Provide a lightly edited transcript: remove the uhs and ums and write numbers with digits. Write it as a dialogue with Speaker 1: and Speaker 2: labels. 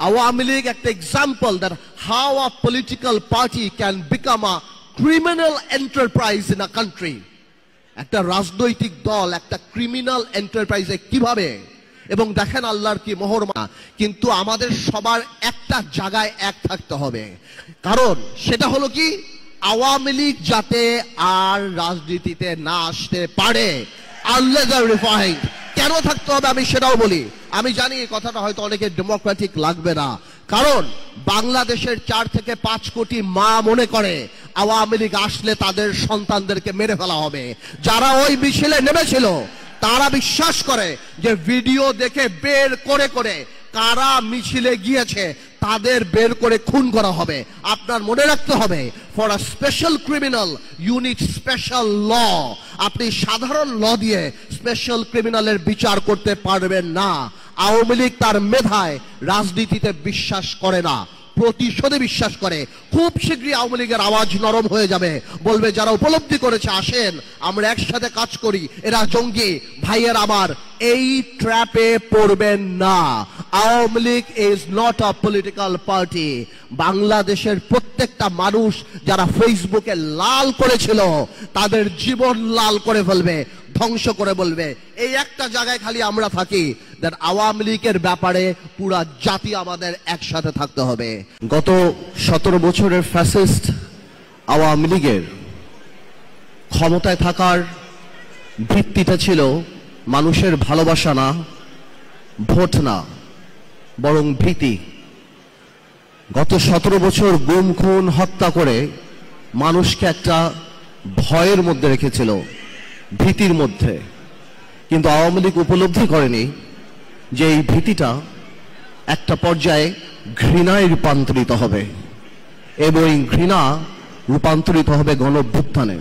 Speaker 1: Awami League একটা example that how a political party can become a criminal enterprise in a country. একটা রাজনৈতিক দল একটা criminal এন্টারপ্রাইজে কিভাবে এবং দেখেন আল্লাহর কি মহরমা। কিন্তু আমাদের সবার একটা জায়গায় এক থাকতে হবে, কারণ সেটা হলো কি আওয়ামী লীগ যাতে আর রাজনীতিতে না আসতে পারে। কেন থাকতে হবে আমি সেটাও বলি। আমি জানি এই কথাটা হয়তো অনেকে ডেমোক্রেটিক লাগবে না, কারণ বাংলাদেশের 4 থেকে 5 কোটি মা মনে করে আওয়ামী লীগ আসলে তাদের সন্তানদেরকে মেরে ফেলা হবে। যারা ওই মিছিলে নেমেছিল তারা বিশ্বাস করে যে ভিডিও দেখে বের করে করে কারা মিছিলে গিয়েছে তাদের বের করে খুন করা হবে। আপনার মনে রাখতে হবে, for a special criminal you need special law. আপনি সাধারণ ল দিয়ে স্পেশাল ক্রিমিনালের বিচার করতে পারবেন না। আওয়ামী লীগ তার মেধায় রাজনীতিতে বিশ্বাস করে না, প্রতিশোধে বিশ্বাস করে। খুব শীঘ্রই আওয়ামী লীগের আওয়াজ নরম হয়ে যাবে, বলবে যারা উপলব্ধি করেছে আসেন আমরা একসাথে কাজ করি, এরা জঙ্গি। ভাইয়ের আমার, এই ট্র্যাপে পড়বেন না। Awami League is not a political party. বাংলাদেশের প্রত্যেকটা মানুষ যারা ফেসবুকে লাল করেছিল তাদের জীবন লাল করে ফেলবে, ধ্বংস করে বলবে। এই একটা জায়গায় খালি আমরা থাকি, দ্যাট আওয়ামী লীগের ব্যাপারে পুরা জাতি আমাদের একসাথে থাকতে হবে। গত 17 বছরের ফ্যাসিস্ট আওয়ামী লীগের ক্ষমতায় থাকার ভিত্তিটা ছিল মানুষের ভালোবাসা না, ভোট না, বরং ভীতি। গত 17 বছর গুম খুন হত্যা করে মানুষকে একটা ভয়ের মধ্যে রেখেছিল, ভীতির মধ্যে। কিন্তু আওয়ামী লীগ উপলব্ধি করেনি যে এই ভীতিটা একটা পর্যায়ে ঘৃণায় রূপান্তরিত হবে এবং ঘৃণা রূপান্তরিত হবে গণ অভ্যুত্থানে।